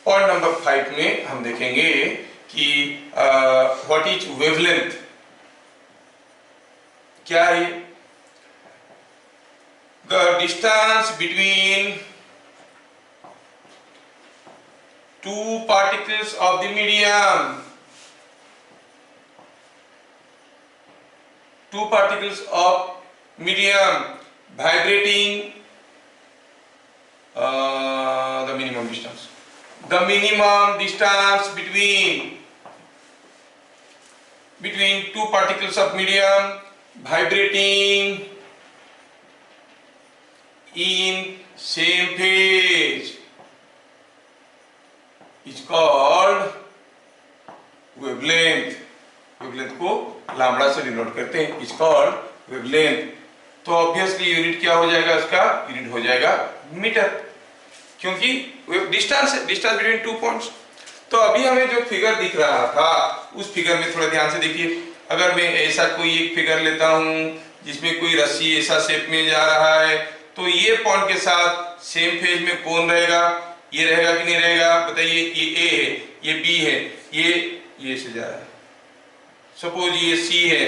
Point number 5 में हम देखेंगे कि व्हाट इज वेवलेंथ, क्या है? The distance between two particles of the medium, two particles of medium vibrating the minimum distance between two particles of medium vibrating in same phase is called wavelength. Wavelength को lambda से denote करते हैं, is called wavelength. तो obviously unit क्या हो जाएगा इसका? Unit हो जाएगा मीटर, क्योंकि डिस्टेंस बिटवीन टू पॉइंट्स। तो अभी हमें जो फिगर दिख रहा था उस फिगर में थोड़ा ध्यान से देखिए। अगर मैं ऐसा कोई एक फिगर लेता हूं जिसमें कोई रस्सी ऐसा शेप में जा रहा है, तो ये पॉइंट के साथ सेम फेज में कौन रहेगा? ये रहेगा कि नहीं रहेगा? बताइए। ये ए है, ये बी है, ये से जा रहा है। सपोज ये सी है,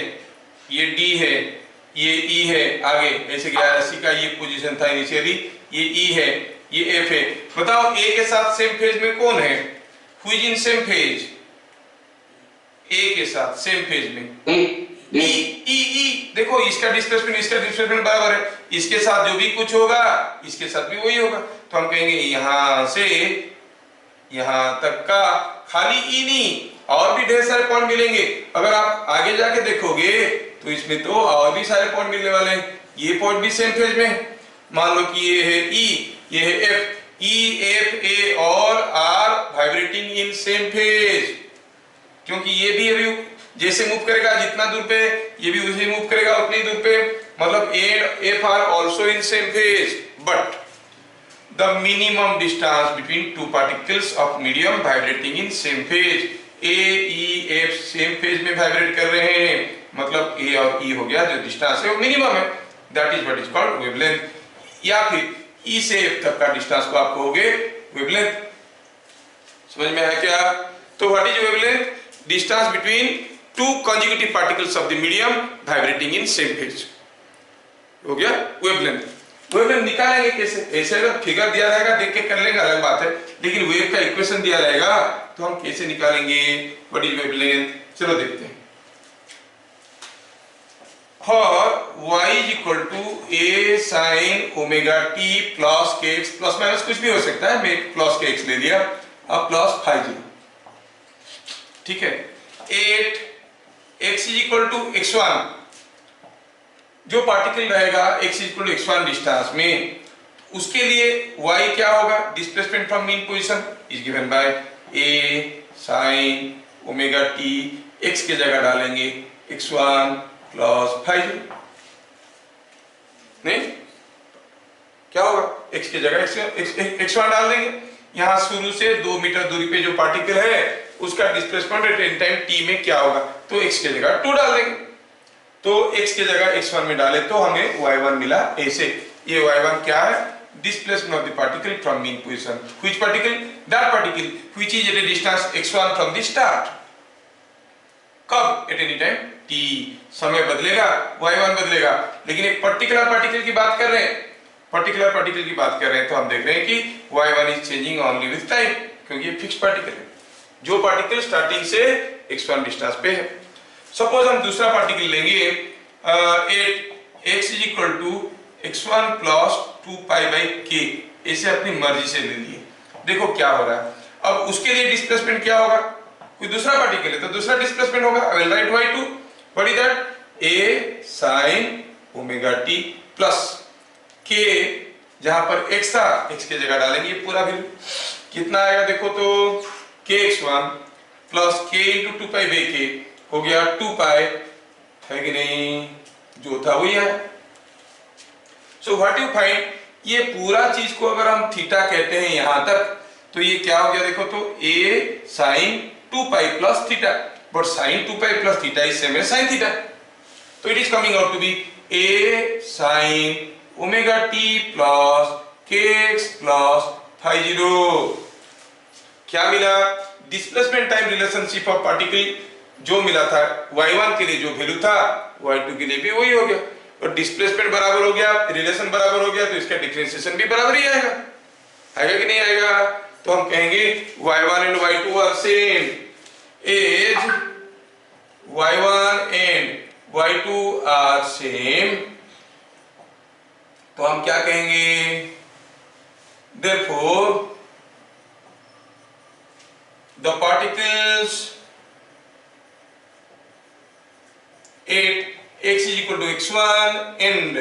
ये डी है, ये ई है, आगे ऐसे गया रस्सी का ये पोजीशन था इनिशियली, ये ई है, ये एफ है। बताओ ए के साथ सेम फेज में कौन है? Who is in same phase? A के साथ सेम फेज में ई। देखो इसका डिस्प्लेसमेंट बराबर है, इसके साथ जो भी कुछ होगा इसके साथ भी वही होगा। तो हम कहेंगे यहां से यहां तक का खाली ई नहीं, और भी ढेर सारे पॉइंट मिलेंगे। अगर आप आगे जाके देखोगे तो इसमें तो और भी सारे पॉइंट मिलने वाले हैं। ये पॉइंट भी सेम फेज में, मान लो कि ये है ई, ये है एफ, ई एफ ए और are vibrating in same phase, क्योंकि ये भी अभी जैसे मूव करेगा जितना दूर पे, ये भी उसे मूव करेगा उतनी दूर पे, मतलब A and F R also in same phase. But the minimum distance between two particles of medium vibrating in same phase, A, E, F same phase में वाइब्रेट कर रहे हैं, मतलब A और E हो गया जो डिस्टेंस है वो मिनिमम है, that is what is called wavelength. या फिर E से F तक का डिस्टेंस को आप कहोगे वेवलेंथ। समझ में आया क्या? तो what is wavelength? Distance between two consecutive particles of the medium vibrating in same phase हो गया वेवलेंथ। वेवलेंथ निकालेंगे कैसे? ऐसे अगर फिगर दिया रहेगा देख के कर लेंगे अलग बात है, लेकिन वेव का इक्वेशन दिया रहेगा तो हम कैसे निकालेंगे व्हाट इज वेवलेंथ? चलो देखते हैं। For y is equal to a sin omega t plus kx, plus minus कुछ भी हो सकता है, मैं प्लस kx ले लिया, अब प्लस 5 ठीक है। 8 x is equal to x1, जो पार्टिकल रहेगा x equal to x1 distance में, उसके लिए y क्या होगा? Displacement from mean position is given bye a sin omega t, x के जगह डालेंगे x1 प्लस 5, नहीं क्या होगा? x के जगह x1 डाल देंगे। यहां शुरू से 2 मीटर दूरी पे जो पार्टिकल है उसका डिस्प्लेसमेंट एट टाइम t में क्या होगा? तो x के जगह 2 डाल देंगे। तो x के जगह x1 में डाले तो हमें y1 मिला ऐसे। ये y1 क्या है? Displacement of the particle from mean position. Which particle? That particle which is at a distance x1 from the start. कब? At any time t। समय बदलेगा, y1 बदलेगा, लेकिन एक पर्टिकुलर पार्टिकल की बात कर रहे हैं, तो हम देख रहे हैं कि y1 is changing only with time, क्योंकि ये फिक्स्ड पार्टिकल है। जो पार्टिकल स्टार्टिंग से x1 डिस्टेंस पे है। सपोज हम दूसरा पार्टिकल लेंगे 8 x is equal to x1 plus 2 pi by k, ऐसे अपनी मर्जी से ले लिए। देखो क्या हो रहा है। अब उसके लिए डिस्प्लेसमेंट क्या होगा? कोई दूसरा पार्टिकल है तो दूसरा डिस्प्लेसमेंट होगा। I will write y2, what is that? a sin omega t plus k, जहां पर x था x के जगह डालेंगे ये पूरा वैल्यू कितना आएगा देखो तो kx1 plus k into 2 pi by k हो गया 2 पाई, है कि नहीं? जो था वही है। सो व्हाट यू फाइंड, ये पूरा चीज को अगर हम थीटा कहते हैं यहां तक, तो ये क्या हो गया देखो तो a sin 2 pi plus theta, but sin 2 pi plus theta is same as sin theta, तो it is coming out to be a sin omega t plus kx plus 50। क्या मिला, displacement time relationship of particle जो मिला था y1 के लिए जो value था y2 के लिए भी वही हो गया, और डिस्प्लेसमेंट बराबर हो गया, रिलेशन बराबर हो गया, तो इसका डिफरेंशिएशन भी बराबर ही आएगा, आएगा कि नहीं आएगा। तो हम कहेंगे y1 and y2 are same as y1 and y2 are same, तो हम क्या कहेंगे, therefore the particles at x is equal to x1 and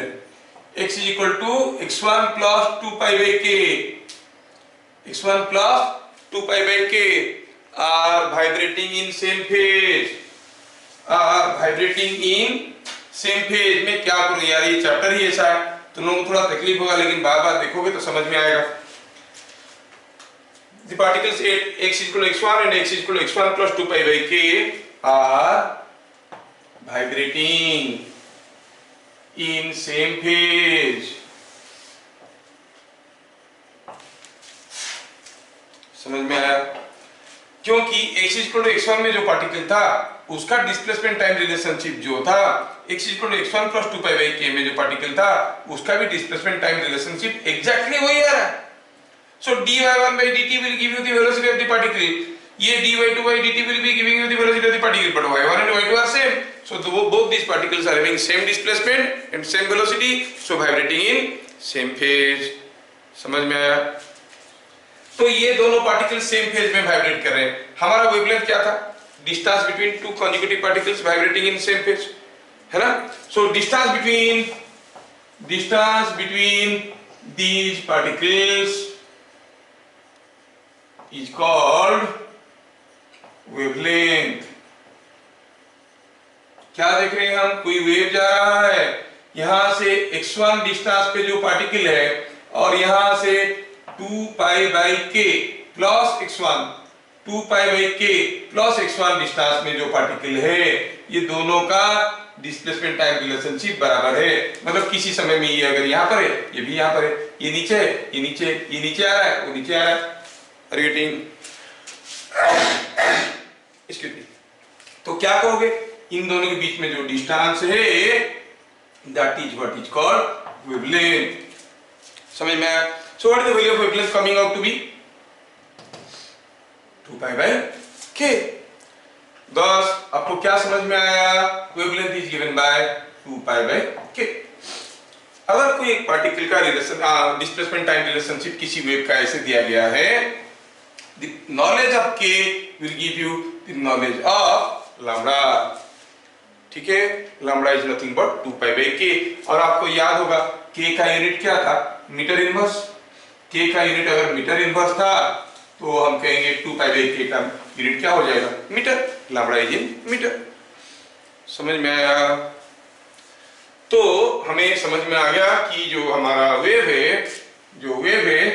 x is equal to x1 plus 2 pi by k, x1 plus 2 pi by k are vibrating in same phase, are vibrating in same phase। में क्या करूं यार, ये chapter ही ऐसा है, तुम लोगों को थोड़ा तकलीफ होगा, लेकिन बार बार देखोगे तो समझ में आएगा। The particles at x is equal to x1 and x is equal to x1 plus 2 pi by k are vibrating in same phase। समझ में आया, क्योंकि x is equal to x1 में जो पार्टिकल था उसका डिस्प्लेसमेंट टाइम रिलेशनशिप जो था x is equal to x1 plus 2 pi by k में जो पार्टिकल था उसका भी डिस्प्लेसमेंट टाइम रिलेशनशिप एग्जैक्टली वही आ रहा है। So dy1 by dt will give you the velocity of the particle. ये dy2 by dt will be giving you the velocity of the particle, but y1 and y2 are same. So both these particles are having same displacement and same velocity, so vibrating in same phase। समझ में आया? तो ये दोनों particle same phase में vibrate कर रहे हैं। हमारा वेवलेंथ क्या था, distance between two consecutive particles vibrating in same phase, है ना। So distance between these particles is called wavelength। क्या देख रहे हैं हम, कोई वेव जा रहा है, यहां से x1 डिस्टेंस पे जो पार्टिकल है और यहां से 2 pi by k plus x1, 2 pi by k plus x1 distance में जो पार्टिकल है, ये दोनों का डिस्प्लेसमेंट टाइम रिलेशनशिप बराबर है। मतलब किसी समय में ये अगर यहाँ पर है, ये भी यहाँ पर है, ये नीचे है, ये नीचे आ रहा है, वो नीचे आ रहा है, तो क्या कहोगे, इन दोनों के बीच में जो डिस्टेंस है that is what is called wavelength. समझ में आया? So what is the value of wavelength coming out to be 2 pi by k। बस आपको क्या समझ में आया, wavelength is given by 2 pi by k। अगर कोई एक पार्टिकल का रिलेशन डिस्प्लेसमेंट टाइम रिलेशनशिप किसी वेव का ऐसे दिया गया है, the knowledge of k will give you the knowledge of lambda। ठीक है, lambda is nothing but 2 pi by k। और आपको याद होगा k का यूनिट क्या था, मीटर इनवर्स। k का यूनिट अगर मीटर इनवर्स था तो हम कहेंगे 2 pi by k का यूनिट क्या हो जाएगा, metre. lambda is in metre. समझ में आया? तो हमें समझ में आ गया कि जो हमारा वेव है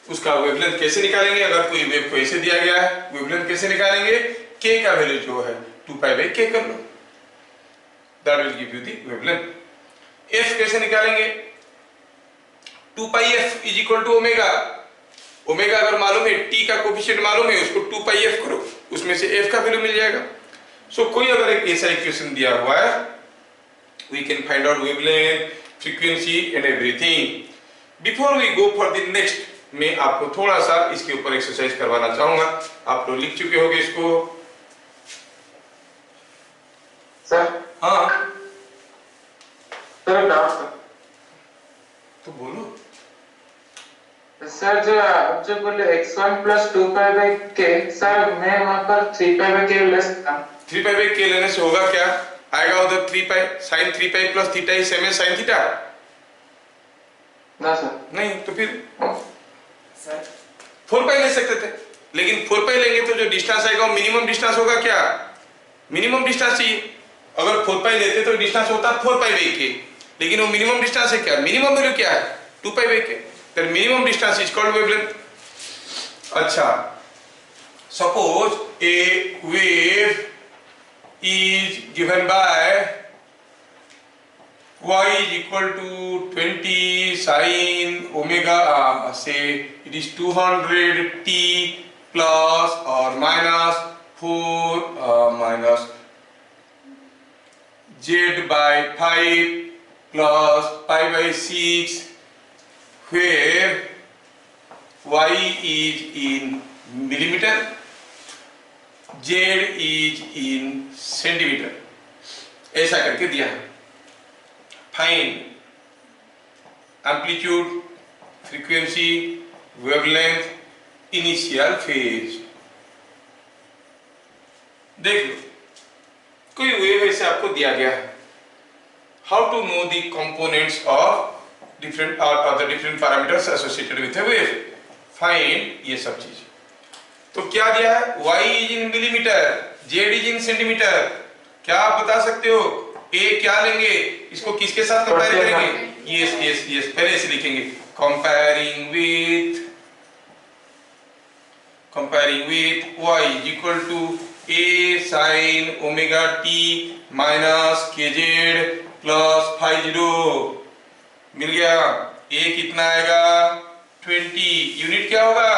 उसका वेवलेंथ कैसे निकालेंगे। अगर कोई वेव को ऐसे दिया गया है, वेवलेंथ कैसे निकालेंगे, k का वैल्यू जो है 2 पाई बाय k कर लो, that will give you the wavelength. f कैसे निकालेंगे, 2 pi f is equal to omega. Omega अगर मालूम है, t का कोफिशिएंट मालूम है, उसको 2 पाई f करो, उसमें से f का वैल्यू मिल जाएगा। सो कोई अगर एक ऐसा इक्वेशन दिया हुआ है, we can find out wavelength, frequency and everything. Before we go for the next, मैं आपको थोड़ा सा इसके ऊपर एक्सरसाइज करवाना चाहूंगा। आप लोग लिख चुके होंगे इसको। सर हाँ सर, डाउट तो बोलो। सर जो बोले x1 plus 2 pi by k, sir मैं वहां पर 3 pi by k ले सकता हूं। 3 पाई बाई k लेने से होगा क्या, आएगा उधर 3 pi, sin 3 pi plus theta is same as sin theta. ना सर, नहीं तो फिर सर 4 पाई ले सकते थे, लेकिन 4 पाई लेंगे तो जो डिस्टेंस आएगा वो मिनिमम डिस्टेंस होगा। क्या मिनिमम डिस्टेंस चाहिए, अगर 4 पाई लेते तो डिस्टेंस होता 4 पाई बाई k, लेकिन वो मिनिमम डिस्टेंस है। क्या मिनिमम वैल्यू क्या है, 2 pi by k, that minimum distance is called wavelength. अच्छा, suppose a wave is given by y is equal to 20 sin omega, say it is 200t plus or minus 4 minus z by 5 plus pi by 6, where y is in millimeter, z is in centimetre, ऐसा करके दिया है। Find amplitude, frequency, wavelength, initial phase. देख लो, कोई wave ऐसे आपको दिया गया है। How to know the components of different और the different parameters associated with a wave. Find ये सब चीज। तो क्या दिया है? y is in millimetre, z is in centimetre. क्या आप बता सकते हो a क्या लेंगे? इसको किसके साथ कंपेयर करेंगे? यस यस यस, पहले ऐसे लिखेंगे, comparing with y is equal to a sin omega t minus kz plus phi 0। मिल गया। a कितना आएगा? 20। यूनिट क्या होगा?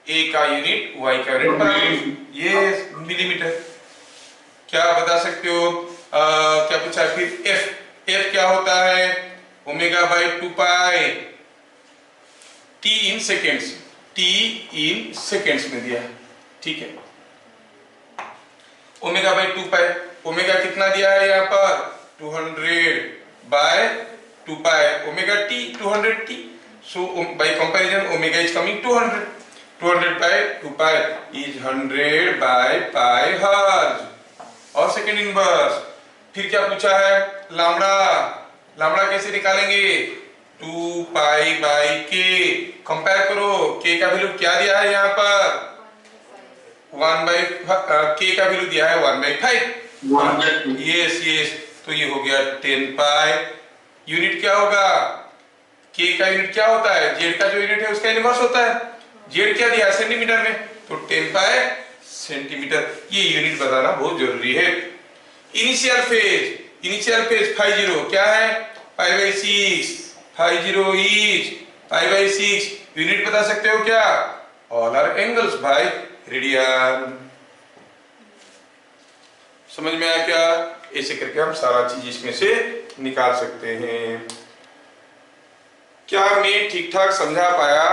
a का यूनिट y का यूनिट, ये मिलीमीटर। क्या बता सकते हो? क्या पूछा फिर? f क्या होता है? Omega by 2 pi, t in seconds में दिया है, ठीक है। ओमेगा बाई 2 पाई, ओमेगा कितना दिया है यहाँ पर? 200 by 2 pi, omega t 200t। So by comparison omega is coming 200 by 2 pi is 100 by pi hertz और सेकंड इनवर्स। फिर क्या पूछा है? लैम्बडा कैसे निकालेंगे? 2 पाई बाई k। कंपेयर करो, k का वैल्यू क्या दिया है यहाँ पर? 1 बाई k का वैल्यू दिया है 1 बाई 5। यस, तो ये हो गया 10 पाई। यूनिट क्या होगा? k का यूनिट क्या होता है? z का जो यूनिट है उसका इनवर्स होता है। z क्या दिया है? सेंटीमीटर में, तो 10 पाई सेंटीमीटर। ये यूनिट बताना बहुत जरूरी है। इनिशियल फेज phi 0 क्या है? pi by 6। phi 0 is pi by 6। Unit बता सकते हो क्या? All are angles by radian. समझ में आया क्या? ऐसे करके हम सारा चीज इसमें से निकाल सकते हैं। क्या मैं ठीक ठाक समझा पाया?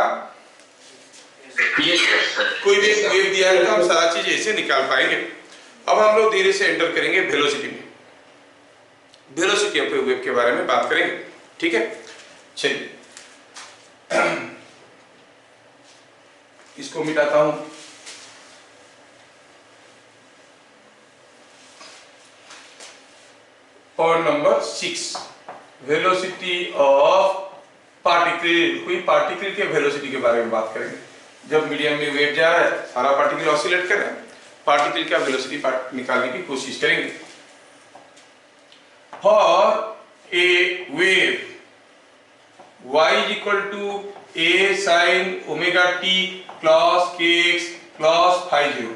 कोई भी वेव दिया है तो हम सारा चीज ऐसे निकाल पाएंगे। अब हम लोग धीरे से एंटर करेंगे वेलोसिटी में। वेलोसिटी ऑफ वेव के बारे में बात करेंगे, ठीक है। चलिए इसको मिटाता हूं। Point number 6, velocity of particle. कोई पार्टिकल के वेलोसिटी के बारे में बात करेंगे। जब मीडियम में वेव जा रहा है, सारा पार्टिकल ऑसिलेट कर रहा है, पार्टिकल का वेलोसिटी निकालने की कोशिश करेंगे। For a wave y is equal to a sin omega t plus kx plus phi 0.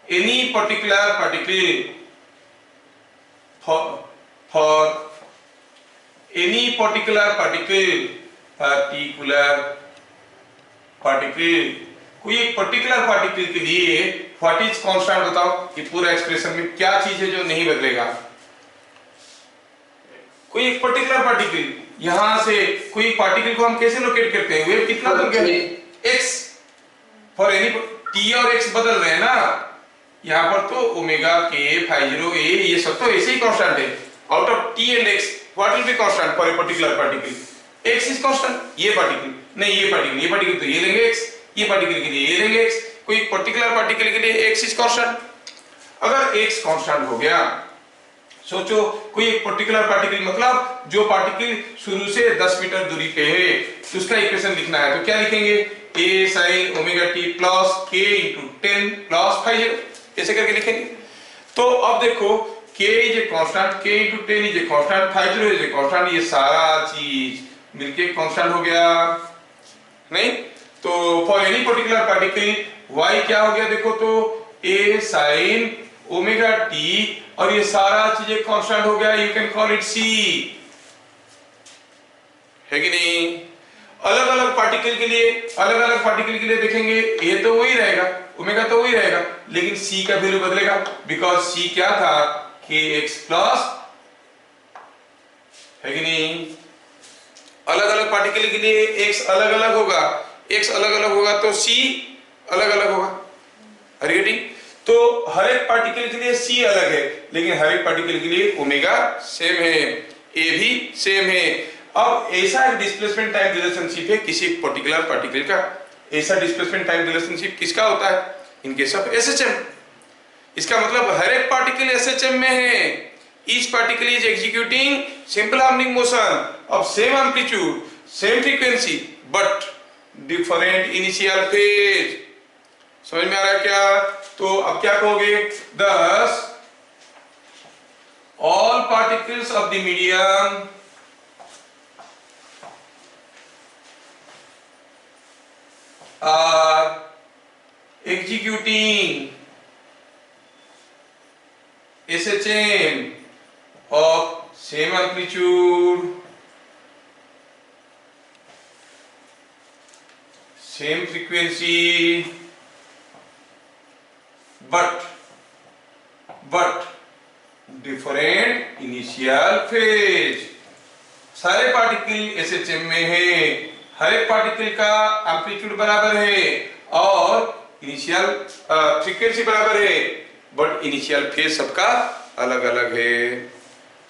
Any particular particle for any particular particle कोई एक पर्टिकुलर पार्टिकल के लिए व्हाट इज कांस्टेंट बताओ। ये पूरा एक्सप्रेशन में क्या चीज है जो नहीं बदलेगा? कोई एक पर्टिकुलर पार्टिकल, यहां से कोई पार्टिकल को हम कैसे लोकेट करते हैं? वेव कितना दूर गया? x। फॉर एनी t और x बदल रहे हैं ना, यहां पर तो ओमेगा k phi 0 a ये सब तो ऐसे ही कांस्टेंट है। Out of t and x what will be constant for a particular particle? x is constant. ये पार्टिकल नहीं, ये पार्टिकल तो ये लेंगे x, ये पार्टिकल के लिए ये लेंगे x। कोई पर्टिकुलर पार्टिकल के लिए x इज कांस्टेंट। अगर x कांस्टेंट हो गया, सोचो कोई एक पर्टिकुलर पार्टिकल, मतलब जो पार्टिकल शुरू से 10 मीटर दूरी पे है, तो उसका इक्वेशन लिखना है तो क्या लिखेंगे? a sin omega t plus k into 10 plus phi 0, ऐसे करके लिखेंगे। तो अब देखो k is a constant, k into 10 is a constant, phi 0 is a constant. ये सारा चीज मिलके कांस्टेंट हो गया नहीं? तो for any particular particle y क्या हो गया? देखो तो a sin ओमेगा टी, और ये सारा चीजें कांस्टेंट हो गया, यू कैन कॉल इट सी, है कि नहीं? अलग अलग पार्टिकल के लिए देखेंगे, ये तो वही रहेगा, ओमेगा तो वही रहेगा, लेकिन सी का वैल्यू बदलेगा, बिकॉज सी क्या था, kx प्लस, है कि नहीं? अलग अलग पार्टिकल के लिए x अलग अलग होगा, x अलग अलग होगा तो c अलग अलग होगा, are you getting? तो हर एक पार्टिकल के लिए c अलग है, लेकिन हर एक पार्टिकल के लिए ओमेगा सेम है, a भी सेम है। अब ऐसा एक डिस्प्लेसमेंट टाइम रिलेशनशिप है किसी पर्टिकुलर पार्टिकल का, ऐसा डिस्प्लेसमेंट टाइम रिलेशनशिप किसका होता है? In case of SHM. इसका मतलब हर एक पार्टिकल एसएचएम में है, each particle is executing simple harmonic motion of same amplitude, same frequency, but different initial phase. समझ में आ रहा है क्या? तो अब क्या कहोगे? thus all particles of the medium are executing SHM of same amplitude, same frequency, but different initial phase। सारे पार्टिकल एसएचएम में है, हर एक पार्टिकल का एम्पलीट्यूड बराबर है और इनिशियल फ्रीक्वेंसी बराबर है, बट इनिशियल फेज सबका अलग अलग है।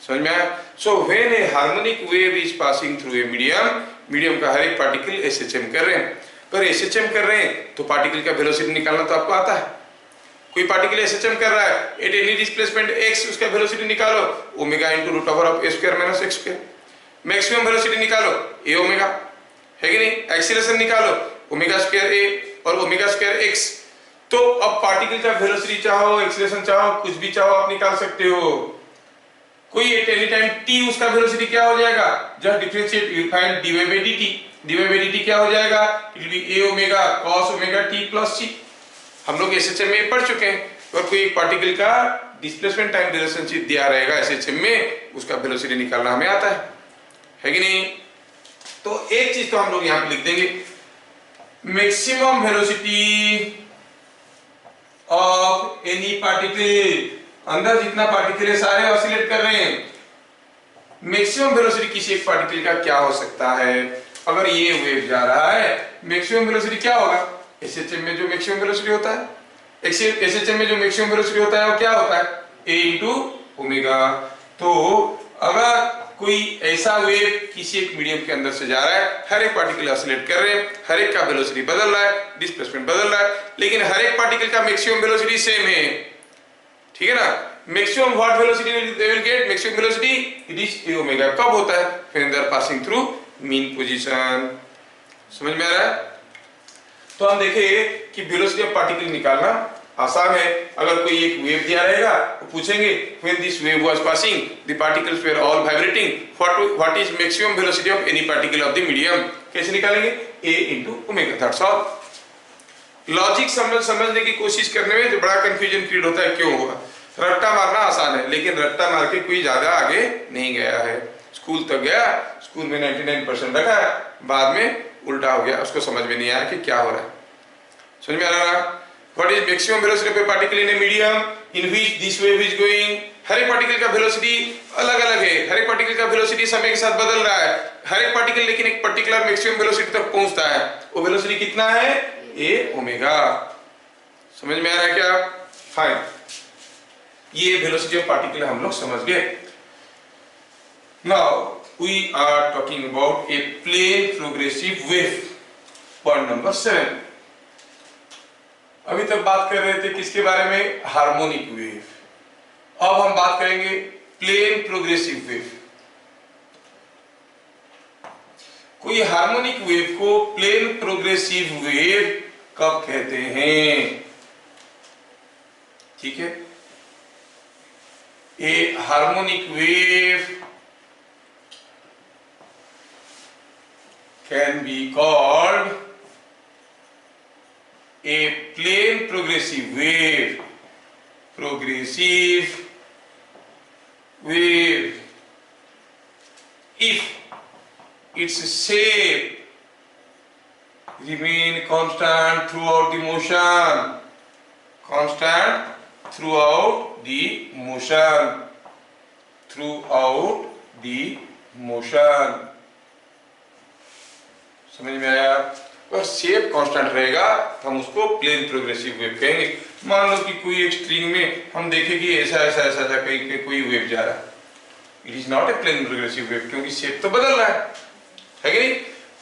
समझ में आया? So when A harmonic wave is passing through a medium का हर एक पार्टिकल एसएचएम कर रहे हैं, पर एसएचएम कर रहे हैं तो पार्टिकल का वेलोसिटी निकालना तो आपको आता है। कोई पार्टिकल एसएचएम कर रहा है एट एनी डिस्प्लेसमेंट x, उसका वेलोसिटी निकालो omega into root over of a square minus x square. Maximum velocity निकालो a ओमेगा, है कि नहीं? एक्सीलरेशन निकालो ओमेगा स्क्वायर a और ओमेगा स्क्वायर x। तो अब पार्टिकल का वेलोसिटी चाहो, एक्सीलरेशन चाहो, कुछ भी चाहो आप निकाल सकते हो। कोई एट एनी टाइम t, उसका वेलोसिटी क्या हो जाएगा? Just differentiate, you find dy by dt। dy by dt क्या हो जाएगा? It will be a omega cos omega t plus c। हम लोग एसएचएम में पढ़ चुके हैं, और कोई एक पार्टिकल का डिस्प्लेसमेंट टाइम रिलेशनशिप दिया रहेगा एसएचएम में, उसका वेलोसिटी निकालना हमें आता है कि नहीं? तो एक चीज तो हम लोग यहां पे लिख देंगे, maximum velocity of any particle, अंदर जितना पार्टिकल है सारे ऑसिलेट कर रहे हैं, मैक्सिमम वेलोसिटी किसी एक पार्टिकल का क्या हो सकता है? अगर ये वेव जा रहा है, मैक्सिमम वेलोसिटी क्या होगा? एसएचएम में जो मैक्सिमम वेलोसिटी होता है, एसएचएम में जो मैक्सिमम वेलोसिटी होता है वो क्या होता है? a into omega. तो अगर कोई ऐसा वेव किसी एक मीडियम के अंदर से जा रहा है, हर एक पार्टिकल ऑसिलेट कर रहे हैं, हर एक का वेलोसिटी बदल रहा है, डिस्प्लेसमेंट बदल रहा है, लेकिन हर एक पार्टिकल का मैक्सिमम वेलोसिटी सेम है, ठीक है ना? Maximum what velocity they will get? Maximum velocity it is a omega. कब होता है? When they are passing through mean position. समझ में आ रहा है? तो हम देखें कि वेलोसिटी ऑफ पार्टिकल निकालना आसान है। अगर कोई एक वेव दिया रहेगा तो पूछेंगे when this wave was passing the particles were all vibrating, what is maximum velocity of any particle of the medium? कैसे निकालेंगे? a into omega. That's all. Logic समझने की कोशिश करने में जो बड़ा कंफ्यूजन क्रिएट होता है, क्यों होगा? रट्टा मारना आसान है, लेकिन रट्टा मार के कोई ज्यादा आगे नहीं गया है। स्कूल तक गया, स्कूल में 99% रखा, बाद में उल्टा हो गया, उसको समझ में नहीं आया कि क्या हो रहा है। समझ में आ रहा है? What is maximum velocity of a particle in a medium in which this wave is going? हर एक पार्टिकल का वेलोसिटी अलग अलग है, हर एक पार्टिकल का वेलोसिटी समय के साथ बदल रहा है, हर एक पार्टिकल लेकिन एक पर्टिकुलर मैक्सिमम वेलोसिटी तक पहुंचता है। वो वेलोसिटी कितना है? a omega. समझ में आ रहा है क्या? फाइन, ये वेलोसिटी ऑफ पार्टिकल हम लोग समझ गए। Now we are talking about a plane progressive wave, point number 7। अभी तक बात कर रहे थे किसके बारे में? Harmonic wave. अब हम बात करेंगे प्लेन प्रोग्रेसिव वेव। कोई हार्मोनिक वेव को प्लेन प्रोग्रेसिव वेव कब कहते हैं? ठीक है, a harmonic wave can be called a plane progressive wave progressive wave if its shape remain constant throughout the motion, constant throughout the motion, throughout the motion। समझ में आया? और शेप कांस्टेंट रहेगा तो हम उसको प्लेन प्रोग्रेसिव वेव कहेंगे। मान लो कि कोई एक स्ट्रिंग में हम देखें कि ऐसा ऐसा ऐसा ऐसा कहीं कोई वेव जा रहा है, it is not a plane progressive wave, क्योंकि शेप तो बदल रहा है कि नहीं?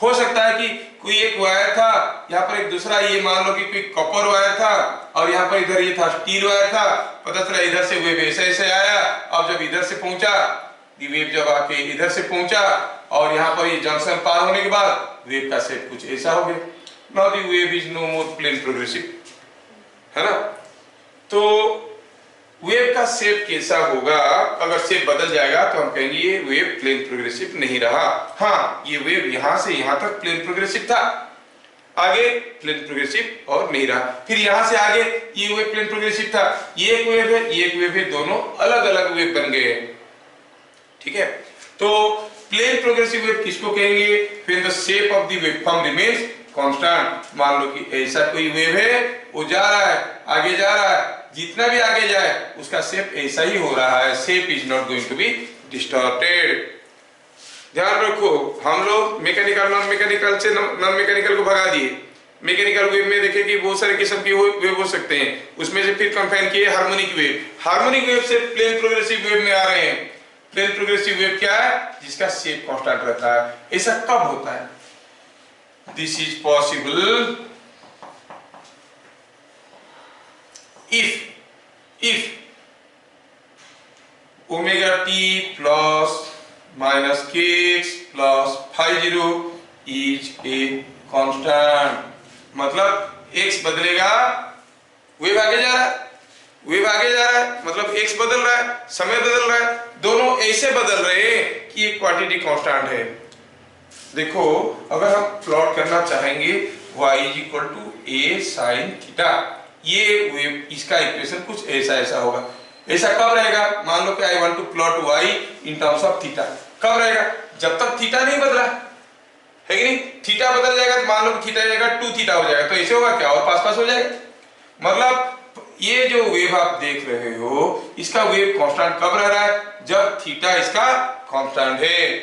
हो सकता है कि कोई एक वायर था, यहाँ पर एक दूसरा, ये मान लो कि कोई कॉपर वायर था और यहाँ पर इधर ये था स्टील वायर था, पता चला इधर से वेव ऐसे ऐसे आया, अब जब इधर से पहुंचा, वेव जब आके इधर से पहुंचा और यहाँ पर ये जंक्शन पार होने के बाद वेव का शेप कुछ ऐसा हो गया। Now the wave is no more plane progressive, है ना? तो वेव का शेप कैसा होगा? अगर शेप बदल जाएगा तो हम कहेंगे ये वेव प्लेन प्रोग्रेसिव नहीं रहा। हाँ, ये वेव यहां से यहां तक प्लेन प्रोग्रेसिव था, आगे प्लेन प्रोग्रेसिव और नहीं रहा, फिर यहां से आगे ये वेव प्लेन प्रोग्रेसिव था, ये एक वेव है, ये एक वेव है, दोनों अलग अलग वेव बन गए। ठीक है, तो प्लेन प्रोग्रेसिव वेव किसको कहेंगे? When the shape of the waveform remains constant. मान लो कि ऐसा कोई वेव है, वो जा रहा है, आगे जा रहा है, जितना भी आगे जाए उसका शेप ऐसा ही हो रहा है, shape is not going to be distorted. ध्यान रखो, हम लोग मैकेनिकल नॉन मैकेनिकल से नॉन मैकेनिकल को भगा दिए। मैकेनिकल वेव में देखे कि बहुत सारे किस्म की वेव हो सकते हैं, उसमें से फिर कंफाइन किए हार्मोनिक वेव। हार्मोनिक वेव से प्लेन प्रोग्रेसिव वेव में आ रहे हैं। प्लेन प्रोग्रेसिव वेव क्या है? जिसका शेप कांस्टेंट रहता है। ऐसा कब होता है? This is possible if omega t plus minus kx plus phi 0 is a constant। मतलब x बदलेगा, वेव आगे जा रहा है, वेव आगे जा रहा है, मतलब x बदल रहा है, समय बदल रहा है, दोनों ऐसे बदल रहे हैं कि एक क्वांटिटी कांस्टेंट है। देखो, अगर हम प्लॉट करना चाहेंगे y is equal to a sin theta, ये वेव, इसका इक्वेशन कुछ ऐसा ऐसा होगा। ऐसा कब रहेगा? मान लो कि I want to plot y in terms of theta. कब रहेगा? जब तक थीटा नहीं बदला, है कि नहीं? थीटा बदल जाएगा तो मान लो कि थीटा जाएगा 2 थीटा हो जाएगा, तो ऐसे होगा क्या? और पास पास हो जाएगा। मतलब ये जो वेव आप देख रहे हो, इसका वेव कांस्टेंट कब रह रहा है? जब थीटा इसका कांस्टेंट है।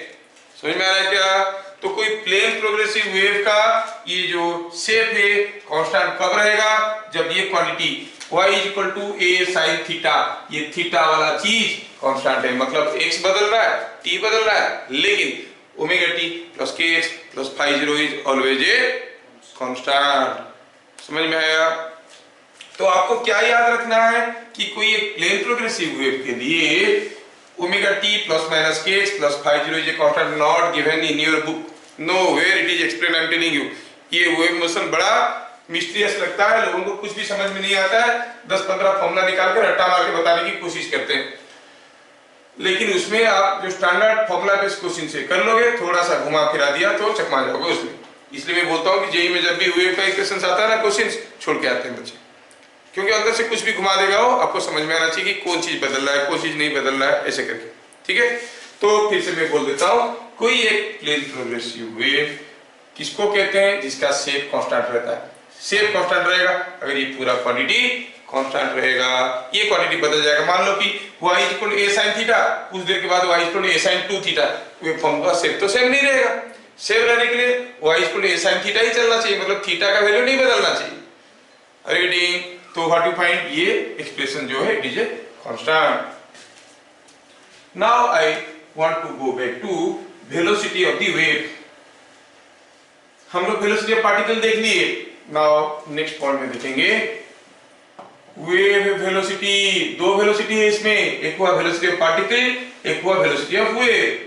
समझ में आ रहा है क्या? तो कोई प्लेन प्रोग्रेसिव वेव का ये जो शेप है कांस्टेंट कब रहेगा? जब ये quantity y is equal to a sin theta, ये थीटा वाला चीज कांस्टेंट है, मतलब x बदल रहा है, t बदल रहा है, लेकिन omega t plus kx plus phi 0 is always a constant। समझ में आया? तो आपको क्या याद रखना है कि कोई एक प्लेन प्रोग्रेसिव वेव के लिए omega t plus minus kx plus phi 0 is a constant not given in your book, nowhere it is explained, I am telling you। ये वेव मोशन बड़ा मिस्टीरियस लगता है, लोगों को कुछ भी समझ में नहीं आता है, 10-15 फॉर्मूला निकाल के रट्टा मार के बताने की कोशिश करते हैं, लेकिन उसमें आप जो स्टैंडर्ड फॉर्मूला बेस्ड क्वेश्चन से कर लोगे, थोड़ा सा घुमा फिरा दिया तो चकमा जाओगे उसमें। इसलिए मैं बोलता हूँ कि जेईई में जब भी वेव का इक्वेशंस आता है ना, क्वेश्चन छोड़ के आते हैं बच्चे, क्योंकि अंदर से कुछ भी घुमा देगा वो, आपको समझ में आना चाहिए कि कौन चीज बदल रहा है, कौन चीज नहीं बदल रहा है, ऐसे करके। ठीक है, तो फिर से मैं बोल देता हूँ, कोई एक प्लेन प्रोग्रेसिव वेव किसको कहते हैं? जिसका शेप कांस्टेंट रहता है। शेप कांस्टेंट रहेगा अगर ये पूरा क्वांटिटी कांस्टेंट रहेगा, ये क्वांटिटी बदल जाएगा। मान लो कि y is equal to a sin theta, कुछ देर के बाद y is equal to a sin 2 theta, waveform का शेप तो सेम नहीं रहेगा। सेम रहने के लिए y is equal to a sin theta ही चलना चाहिए, मतलब थीटा का वैल्यू नहीं बदलना चाहिए। रीडिंग तो व्हाट यू फाइंड, ये एक्सप्रेशन जो है it is a constant. Now I want to go back to velocity of the wave. हम लोग वेलोसिटी ऑफ पार्टिकल देख लिए, नाउ नेक्स्ट पॉइंट में देखेंगे वेव वेलोसिटी। दो वेलोसिटी है इसमें, एक हुआ वेलोसिटी ऑफ पार्टिकल, एक हुआ वेलोसिटी ऑफ वेव।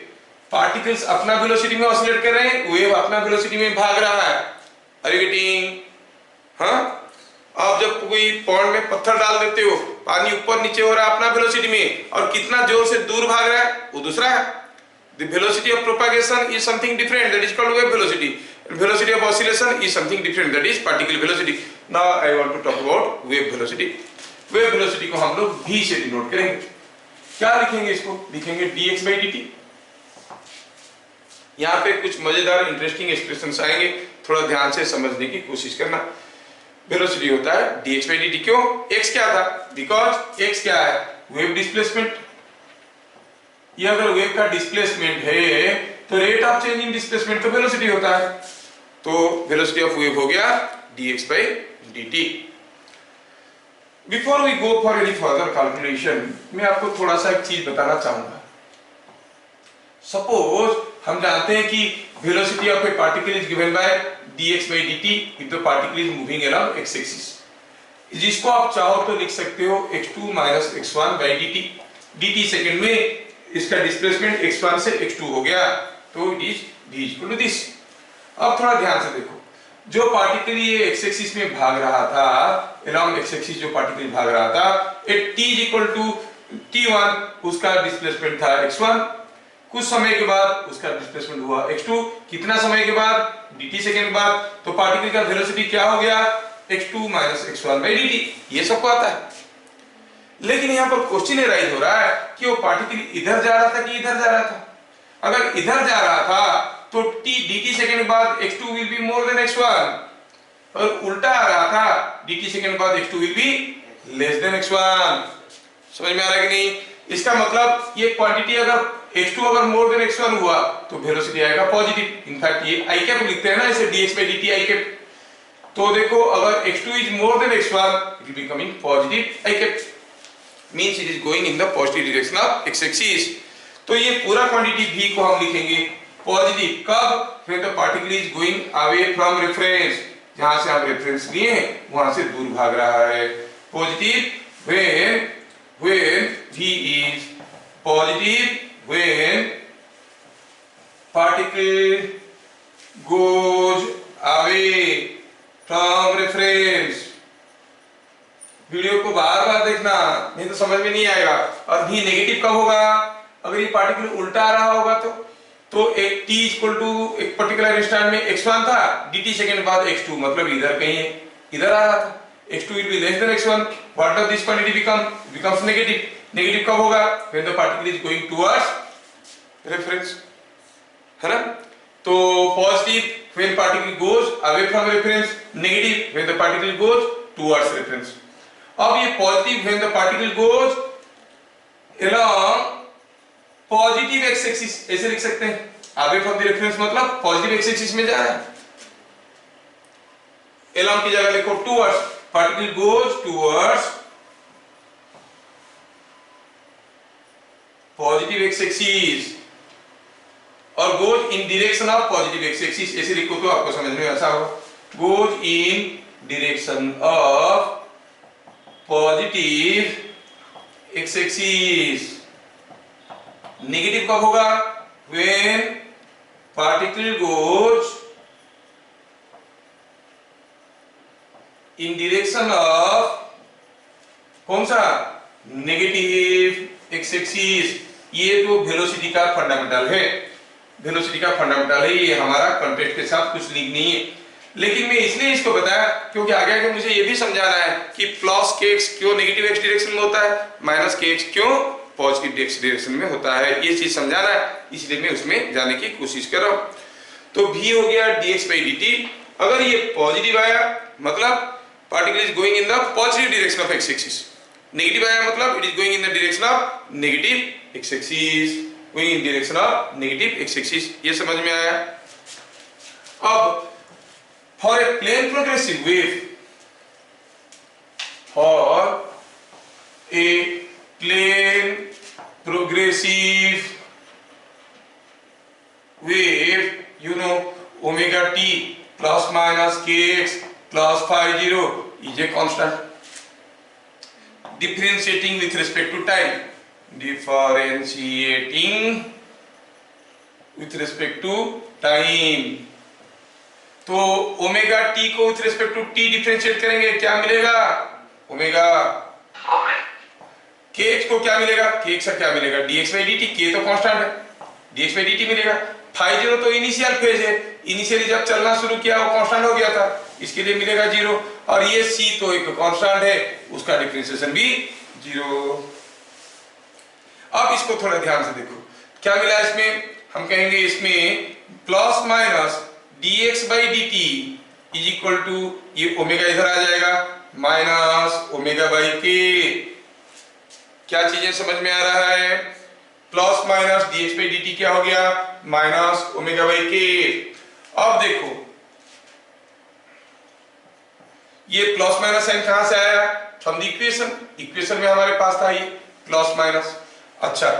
पार्टिकल्स अपना वेलोसिटी में ऑसिलेट कर रहे हैं, वेव अपना वेलोसिटी में भाग रहा है। Are you getting? हाँ, आप जब कोई पॉन्ड में पत्थर डाल देते हो, पानी ऊपर नीचे हो रहा है अपना वेलोसिटी में, और कितना जोर से दूर भाग रहा है वो दूसरा है। The velocity of propagation is something different, that is called wave velocity. Velocity of oscillation is something different, that is particle velocity. Now I want to talk about wave velocity. Wave velocity को हम लोग v से denote करेंगे। क्या लिखेंगे इसको? लिखेंगे dx by dt। यहाँ पे कुछ मजेदार इंटरेस्टिंग एक्सप्रेशंस आएंगे, थोड़ा ध्यान से समझने की कोशिश करना। वेलोसिटी होता है dx by dt। क्यों? x क्या था? बिकॉज x क्या है? Wave displacement. ये अगर वेव का डिस्प्लेसमेंट है तो rate of change in displacement तो वेलोसिटी होता है, तो वेलोसिटी ऑफ वेव हो गया dx by dt। Before we go for any further calculation, मैं आपको थोड़ा सा एक चीज बताना चाहूंगा। सपोज हम जानते हैं कि velocity of a particle is given bye dx by dt if the particle is moving along x axis, जिसको आप चाहो तो लिख सकते हो x2 minus x1 by dt। dt second में इसका डिस्प्लेसमेंट x1 से x2 हो गया, तो it is v equal to this. अब थोड़ा ध्यान से देखो, जो पार्टिकल ये x एक्सिस में भाग रहा था, अलोंग x एक्सिस जो पार्टिकल भाग रहा था, eight t equal to t1 उसका डिस्प्लेसमेंट था x1, कुछ समय के बाद उसका डिस्प्लेसमेंट हुआ x2, कितना समय के बाद? dt सेकंड बाद, तो पार्टिकल का वेलोसिटी क्या हो गया? x2 minus x1 by dt। ये सबको आता है, लेकिन यहाँ पर क्वेश्चन राइज हो रहा है कि वो पार्टिकल इधर जा रहा था कि इधर जा रहा था। अगर इधर जा रहा था तो dt सेकंड बाद x2 will be more than x1, और उल्टा आ रहा था dt सेकंड बाद x2 will be less than x1। समझ में आ रहा है कि नहीं? इसका मतलब ये क्वांटिटी अगर x2 अगर मोर देन x1 हुआ तो वेलोसिटी आएगा पॉजिटिव। इनफैक्ट ये i कैप लिखते हैं ना इसे, dx by dt i cap. तो देखो अगर x2 is more than x1 it will be coming positive i cap, means it is going in the positive direction of x axis। तो ये पूरा क्वांटिटी v को हम लिखेंगे पॉजिटिव। कब? when the particle is going away from reference, जहां से आप रेफरेंस लिए हैं वहां से दूर भाग रहा है। Positive when v is positive when particle goes away from reference। Video को बार बार देखना, नहीं तो समझ में नहीं आएगा। और भी नेगेटिव कब होगा? अगर ये पार्टिकल उल्टा आ रहा होगा तो एक t इक्वल टू एक पर्टिकुलर इंस्टेंट में x1 था, dt सेकंड बाद x2, मतलब इधर कहीं है, इधर आ रहा था, x2 will be less than x1। what does this quantity become? becomes negative। Negative कब होगा? when the particle is going towards reference, है ना? तो positive when particle goes away from reference, negative when the particle goes towards reference। अब ये positive when the particle goes along positive x axis ऐसे लिख सकते हैं, away from the reference मतलब पॉजिटिव x एक्सिस में जा रहा है। along की जगह लिखो towards, particle goes towards positive x axis और goes in direction of positive x axis, ऐसे लिखो तो आपको समझ में ऐसा होगा, goes in direction of positive x axis। Negative कब होगा? when particle goes in direction of कौन सा? Negative x axis। ये तो वेलोसिटी का फंडामेंटल है, वेलोसिटी का फंडामेंटल है, ये हमारा कॉन्टेक्स्ट के साथ कुछ लिंक नहीं है। लेकिन मैं इसलिए इसको बताया क्योंकि आगे आगे मुझे ये भी समझाना है कि प्लस kx क्यों नेगेटिव x डायरेक्शन में होता है, माइनस kx क्यों पॉजिटिव x डायरेक्शन में होता है, ये चीज समझाना है, इसलिए मैं उसमें जाने की कोशिश कर रहा हूं। तो v हो गया dx by dt। अगर ये पॉजिटिव आया मतलब particle is going in the positive direction of x axis, negative आया मतलब it is going in the direction of negative x axis, going in direction of negative x axis. ये समझ में आया? अब for a plane progressive wave, for a plane progressive wave, you know omega t plus minus kx plus phi 0 is a constant differentiating with respect to time, differentiating with respect to time। तो omega T को with respect to T differentiate करेंगे, क्या मिलेगा? Omega. के x को क्या मिलेगा? के एक्स का क्या मिलेगा? dx by dt, के तो कांस्टेंट है, dx by dt मिलेगा। फाई जीरो तो इनिशियल फेज है, इनिशियली जब चलना शुरू किया वो कांस्टेंट हो गया था, इसके लिए मिलेगा 0। और ये c तो एक कांस्टेंट है, उसका डिफरेंशिएशन भी 0। अब इसको थोड़ा ध्यान से देखो क्या मिला इसमें, हम कहेंगे इसमें plus minus dx by dt is equal to, ये ओमेगा इधर आ जाएगा, माइनस ओमेगा बाई के। क्या चीजें समझ में आ रहा है, plus minus dx by dt क्या हो गया, माइनस ओमेगा बाई के। अब देखो ये प्लस माइनस साइन कहां से आया, फ्रॉम द इक्वेशन, इक्वेशन में हमारे पास था ये प्लस माइनस। अच्छा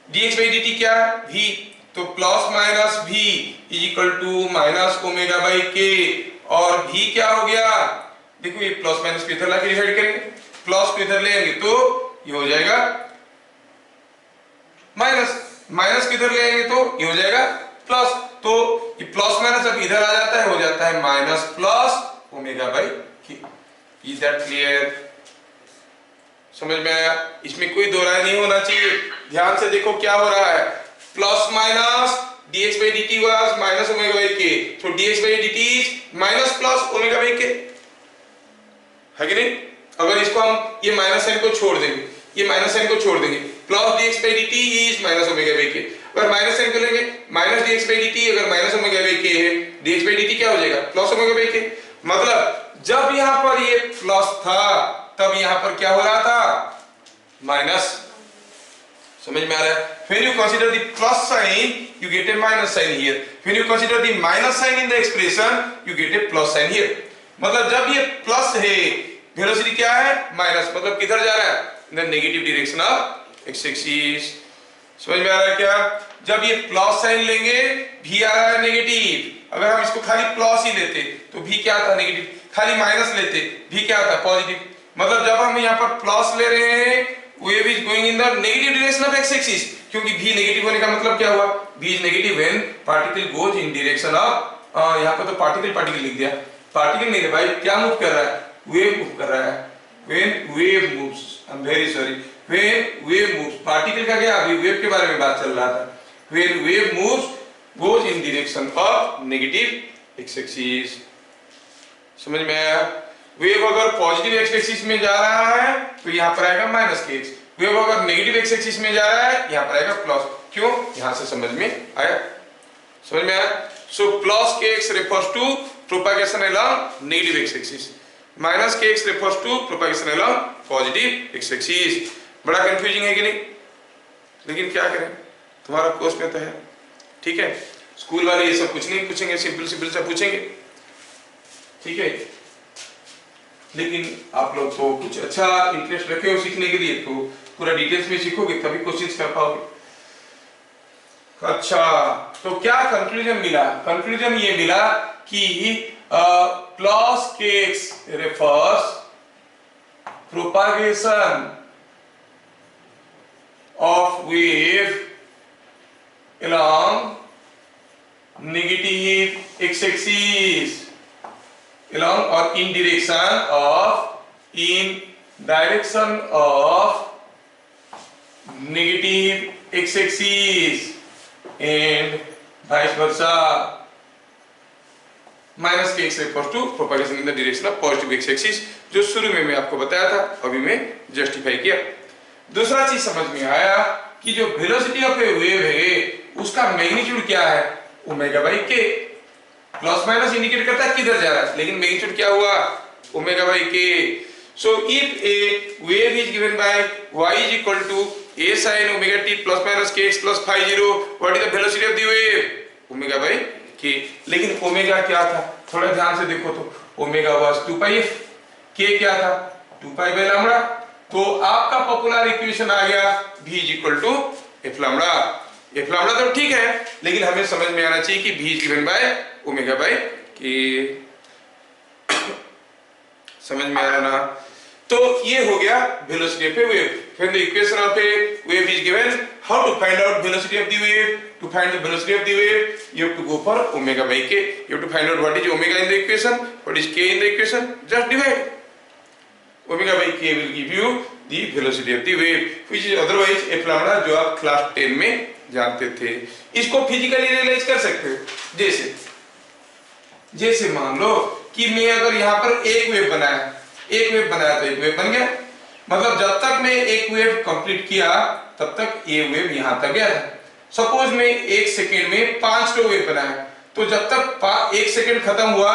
dx बाई dt क्या है, v, तो plus minus v is equal to minus omega by K. और v क्या हो गया, देखो ये प्लस माइनस को इधर लाके डिवाइड करेंगे, प्लस को इधर ले आएंगे तो ये हो जाएगा माइनस, माइनस को इधर ले आएंगे तो ये हो जाएगा प्लस, तो ये प्लस माइनस अब इधर आ जाता है, हो जाता है माइनस प्लस ओमेगा बाई के। इज दैट क्लियर, समझ में आया, इसमें कोई दो राय नहीं होना चाहिए। ध्यान से देखो क्या हो रहा है, plus minus dx by dt was minus omega by k, so dx by dt is minus plus omega by k, है कि नहीं। अगर इसको हम ये माइनस साइन को छोड़ देंगे, ये माइनस साइन को छोड़ देंगे, plus dx by dt is minus omega by k, अगर माइनस साइन को लेंगे माइनस dx by dt, अगर माइनस ओमेगा by k है, dx by dt क्या हो जाएगा, प्लस ओमेगा by k। मतलब जब यहां पर ये प्लस था तब यहां पर क्या हो रहा था, माइनस, समझ में आ रहा है। When you consider the plus sign, you get a minus sign here. When you consider the minus sign in the expression, you get a plus sign here. मतलब जब ये प्लस है, वेलोसिटी क्या है, माइनस, मतलब किधर जा रहा है, in the negative direction of x axis. समझ में आ रहा है क्या, जब ये प्लस साइन लेंगे v आ रहा है नेगेटिव, अगर हम इसको खाली प्लस ही लेते तो v क्या आता नेगेटिव, खाली माइनस लेते v क्या आता पॉजिटिव। मतलब जब हम यहाँ पर प्लस ले रहे हैं, wave is going in the negative direction of x axis, क्योंकि v नेगेटिव होने का मतलब क्या हुआ, v is negative when particle goes in direction of, यहाँ पर तो पार्टिकल लिख दिया, पार्टिकल नहीं है भाई, क्या मूव कर रहा है, वेव मूव कर रहा है। when wave moves, I'm very sorry, when wave moves, particle का क्या, अभी वेव के बारे में बात चल रहा था, when wave moves goes in direction of negative x axis। समझ में आया, वेव अगर पॉजिटिव एक्स एक्सिस में जा रहा है तो यहाँ पर आएगा माइनस के एक्स, वेव अगर नेगेटिव एक्स एक्सिस में जा रहा है यहाँ पर आएगा प्लस। क्यों, यहाँ से समझ में आया, समझ में आया। So plus K X refers to propagation along negative X axis, minus K X refers to propagation along positive X axis. बड़ा कंफ्यूजिंग है कि नहीं, लेकिन क्या करें, तुम्हारा कोर्स में तो है, ठीक है। स्कूल वाले ये सब कुछ नहीं पूछेंगे, सिंपल सा पूछेंगे, ठीक है। लेकिन आप लोग तो कुछ अच्छा इंटरेस्ट रखे हो सीखने के लिए, तो पूरा डिटेल्स में सीखोगे तभी क्वेश्चंस कर पाओगे। अच्छा, तो क्या कंक्लूजन मिला, कंक्लूजन ये मिला कि plus K X refers propagation of wave along negative x axis, along or in direction of negative x axis and vice versa, minus K x refers to propagation in the direction of positive x axis, जो शुरू में मैं आपको बताया था, अभी मैं justify किया। दूसरा चीज समझ में आया कि जो वेलोसिटी ऑफ ए वेव है उसका मैग्नीट्यूड क्या है, ओमेगा बाई के। प्लस माइनस इंडिकेट करता है किधर जा रहा है, लेकिन मैग्नीट्यूड क्या हुआ, omega by K. So if a wave is given by y is equal to a sin omega t plus minus K x plus phi 0, what is the velocity of the wave, omega by K. लेकिन omega क्या था, थोड़ा ध्यान से देखो तो omega was 2 pi f, k क्या था 2 पाई बाय लैम्डा। तो आपका पॉपुलर इक्वेशन आ गया v is equal to f lambda. f lambda तो ठीक है, लेकिन हमें समझ में आना चाहिए कि v is given by omega by के। समझ में आ रहा ना, तो ये हो गया velocity of a wave. When the equation of a wave is given, how to find out velocity of the wave? To find the velocity of the wave, you have to go for omega by k. You have to find out what is omega in the equation, what is k in the equation. Just divide. Omega by k will give you the velocity of the wave, which is otherwise f lambda, जो आप class 10 में जानते थे। इसको physically realise कर सकते हो। जैसे जैसे मान लो कि मैं अगर यहाँ पर एक वेव बनाया तो एक वेव बन गया, मतलब जब तक मैं एक वेव कंप्लीट किया तब तक ये वेव यहाँ तक गया था। सपोज मैं एक सेकेंड में 5 वेव बनाया, तो जब तक एक सेकेंड खत्म हुआ,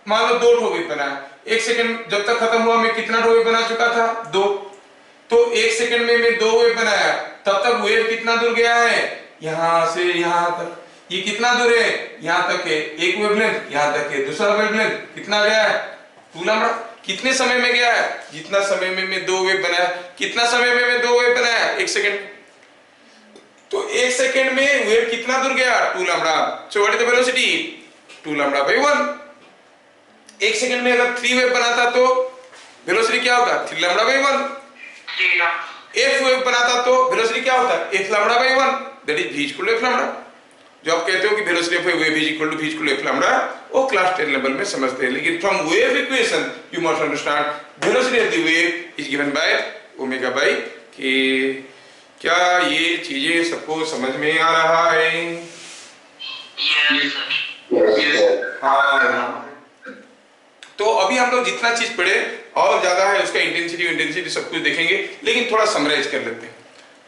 मान लो 2 वेव बनाया, एक सेकेंड जब तक खत्म हुआ मैं कितना वेव बना चुका था? 2। तो एक सेकेंड में मैं 2 वेव बनाया, तब तक वेव कितना दूर गया है? यहां से यहां तक। ये कितना दूर है? यहां तक है एक वेवलेंथ, यहां तक है दूसरा वेवलेंथ। कितना गया है? 2 लैम्डा। कितने समय में गया है? जितना समय में मैं 2 वेव बनाया। कितना समय में मैं 2 वेव बनाया? 1 सेकेंड। तो 1 सेकेंड में वेव कितना दूर गया? 2 lambda. So what is the velocity? 2 lambda by 1। 1 second में अगर 3 वेव बनाता तो वेलोसिटी क्या होता? 3 लैम्डा बाय 1। f वेव बनाता तो वेलोसिटी क्या होता है? f lambda by 1, that is v equal to f lambda. जो आप कहते हो कि velocity of wave is equal to v equal to f lambda, वो क्लास 10 लेवल में समझते हैं, लेकिन from wave equation you must understand velocity of the wave is given by omega by k। क्या ये चीजें सबको समझ में आ रहा है? यस। हाँ, तो अभी हम लोग जितना चीज पढ़े और ज्यादा है उसका इंटेंसिटी सब कुछ देखेंगे, लेकिन थोड़ा समराइज कर लेते हैं।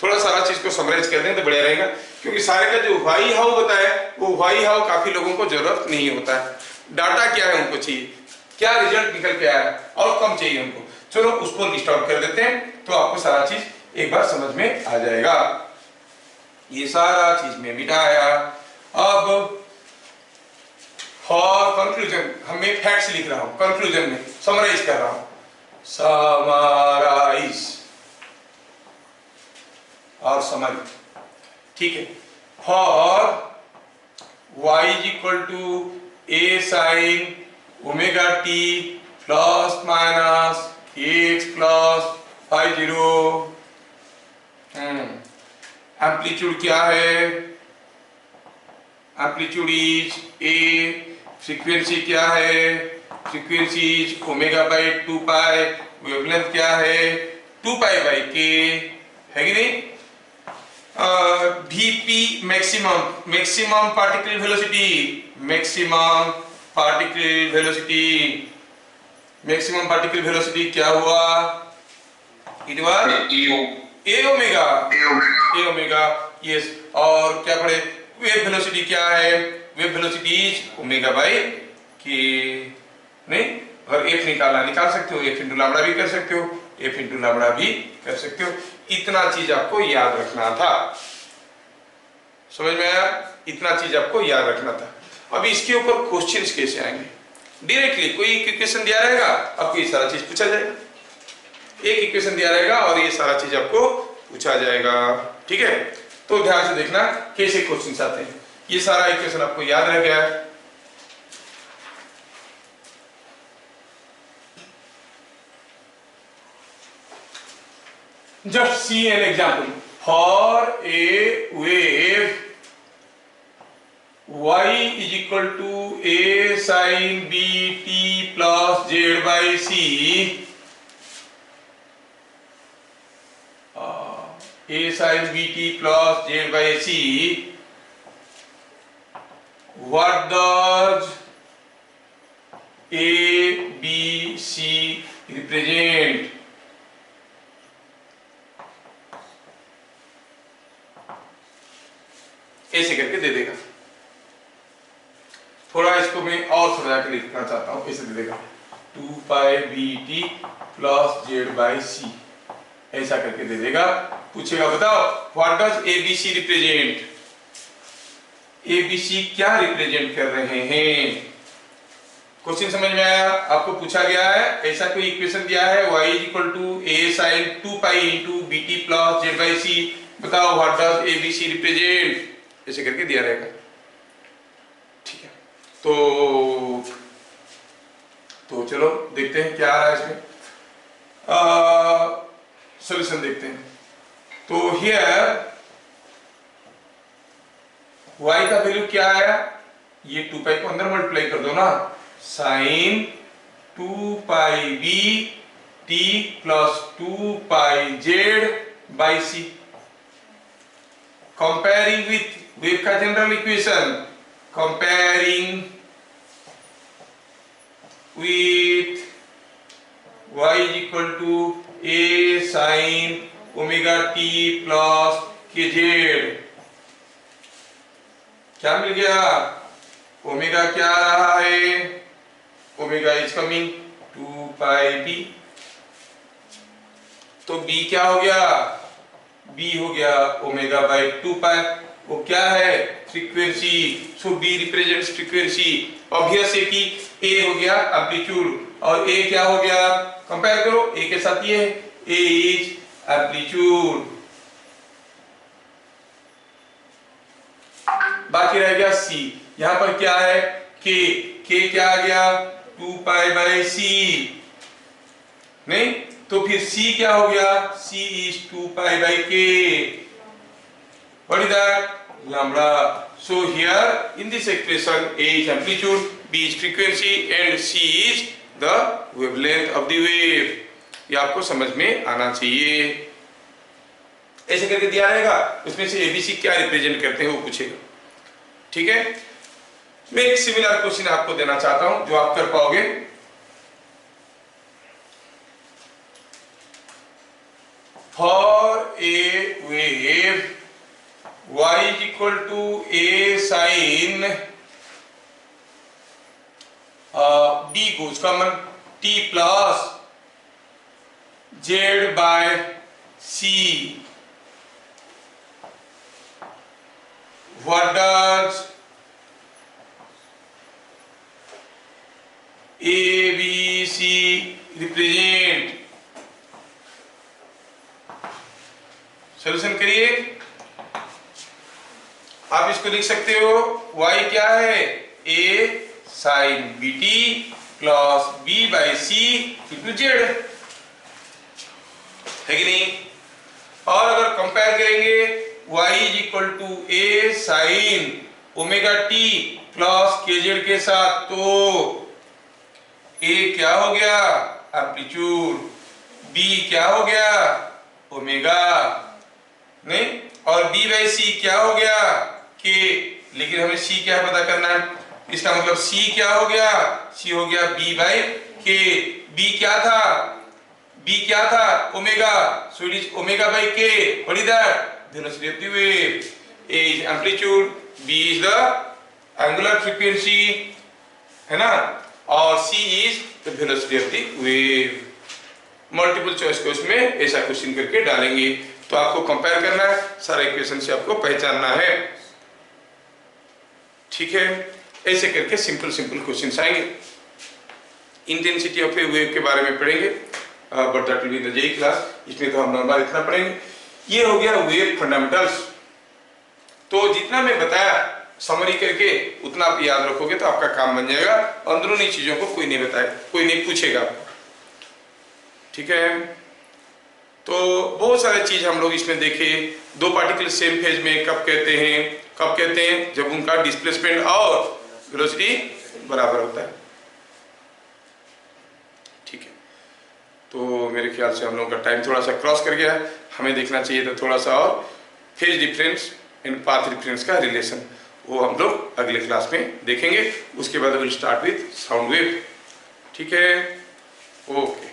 थोड़ा सारा चीज को समराइज कर दें तो बढ़िया रहेगा, क्योंकि सारे का जो व्हाई हाउ होता है वो व्हाई हाउ काफी लोगों को जरूरत नहीं होता है। डाटा क्या है उनको चाहिए, क्या रिजल्ट निकल के आया, आउटकम चाहिए उनको। चलो उसको लिस्ट आउट कर देते हैं, तो आपको सारा चीज एक बार समझ में आ जाएगा। ये सारा चीज में मिटाया। अब फॉर कंक्लूजन हमें फैक्ट्स लिख रहा हूं, कंक्लूजन में समराइज कर रहा हूं। समराइज और समरी, ठीक है। For y is equal to a sine omega t plus minus x plus phi 0। Amplitude क्या है? Amplitude is a। फ्रीक्वेंसी क्या है? Frequency is omega by 2 pi. Wavelength क्या है? 2 पाई बाई k, है कि नहीं? vp maximum particle velocity, maximum particle velocity क्या हुआ? It was a omega. Yes. और क्या पढ़े? वेव वेलोसिटी क्या है? Wave velocity is omega by k। नहीं, अगर f निकाल सकते हो, f इंटू लैम्डा भी कर सकते हो, f इंटू लैम्डा भी कर सकते हो। इतना चीज आपको याद रखना था, समझ में आया? इतना चीज आपको याद रखना था। अभी इसके ऊपर क्वेश्चंस कैसे आएंगे? डायरेक्टली कोई इक्वेशन दिया रहेगा, आपको ये सारा चीज पूछा जाएगा। एक इक्वेशन दिया रहेगा और ये सारा चीज आपको पूछा जाएगा, ठीक है? तो ध्यान से देखना कैसे क्वेश्चंस आते हैं। ये सारा इक्वेशन आपको याद रह गया है। Just see an example. For a wave y is equal to a sin b t plus z by c, a sin b t plus z by c, what does a b c represent? ऐसे करके दे देगा। थोड़ा इसको मैं और समझा के लिखना चाहता हूं, ऐसे दे देगा 2 pi B T plus Z by C, ऐसा करके दे देगा। पूछेगा बताओ what does ABC represent? ABC क्या रिप्रेजेंट कर रहे हैं? क्वेश्चन समझ में आया? आपको पूछा गया है, ऐसा कोई इक्वेशन दिया है y is equal to a sin 2 pi into B T plus Z by C, बताओ व्हाट डज एबीसी रिप्रेजेंट? ऐसे करके दिया रहेगा, ठीक है? तो चलो देखते हैं क्या आ रहा है इसमें। सॉल्यूशन देखते हैं। तो हियर y का वैल्यू क्या आया? ये 2 पाई को अंदर मल्टीप्लाई कर दो ना, sine 2 pi B T plus 2 pi Z by C. Comparing with wave का general equation, comparing with y is equal to a sin omega t plus kz। क्या मिल गया? ओमेगा क्या आ रहा है? Omega is coming 2 pi b। तो b क्या हो गया? b हो गया ओमेगा बाई 2 पाई। वो क्या है? फ्रीक्वेंसी। सो b रिप्रेजेंट्स फ्रीक्वेंसी। ऑब्वियस है कि a हो गया एम्पलीट्यूड और a क्या हो गया? कंपेयर करो a के साथ, ये a इज एम्पलीट्यूड। बाकी रह गया c। यहां पर क्या है? k। k क्या आ गया? 2 पाई बाई c। नहीं तो फिर c क्या हो गया? c is 2 pi by k। What is that? Lambda. So here in this expression a is amplitude, b is frequency and c is the wavelength of the wave। ये आपको समझ में आना चाहिए। ऐसे करके दिया रहेगा, उसमें से एबीसी क्या रिप्रेजेंट करते हैं वो पूछेगा। ठीक है, मैं एक सिमिलर क्वेश्चन आपको देना चाहता हूं जो आप कर पाओगे। For a wave y is equal to a sin d goes common t plus z by c, what does a b c represent? Solution करिए। आप इसको लिख सकते हो y क्या है? a sin bt plus b by c into Z, है कि नहीं? और अगर कंपेयर करेंगे y is equal to a sin omega t plus kz के साथ, तो a क्या हो गया? एम्पलीट्यूड। b क्या हो गया? ओमेगा। नहीं, और b बाई सी क्या हो गया? k। लेकिन हमें c क्या पता करना है, इसका मतलब c क्या हो गया? c हो गया b बाई k। b क्या था? b क्या था? Omega. So it is omega by k। What is that? Velocity of the wave. a is amplitude, b is the angular frequency, है ना, और c is the velocity of the wave. Multiple choice question में ऐसा question करके डालेंगे, तो आपको compare करना है, सारे इक्वेशन से आपको पहचानना है। ठीक है, ऐसे करके सिंपल सिंपल क्वेश्चंस आएंगे। इंटेंसिटी ऑफ ए वेव के बारे में पढ़ेंगे, but that will be the JEE class. इसमें तो हम नॉर्मल इतना पढ़ेंगे। ये हो गया वेव फंडामेंटल्स। तो जितना मैं बताया समरी करके उतना आप याद रखोगे तो आपका काम बन जाएगा। अंदरूनी चीजों को कोई नहीं बताए, कोई नहीं पूछेगा। ठीक है, तो बहुत सारे चीज हम लोग इसमें देखे। दो पार्टिकल सेम फेज में कब कहते हैं? कब कहते हैं? जब उनका डिस्प्लेसमेंट और वेलोसिटी बराबर होता है। ठीक है, तो मेरे ख्याल से हम लोगों का टाइम थोड़ा सा क्रॉस कर गया। हमें देखना चाहिए था थोड़ा सा और phase difference and path difference का रिलेशन, वो हम लोग अगले क्लास में देखेंगे। उसके बाद will start with sound wave. ठीक है, ओके।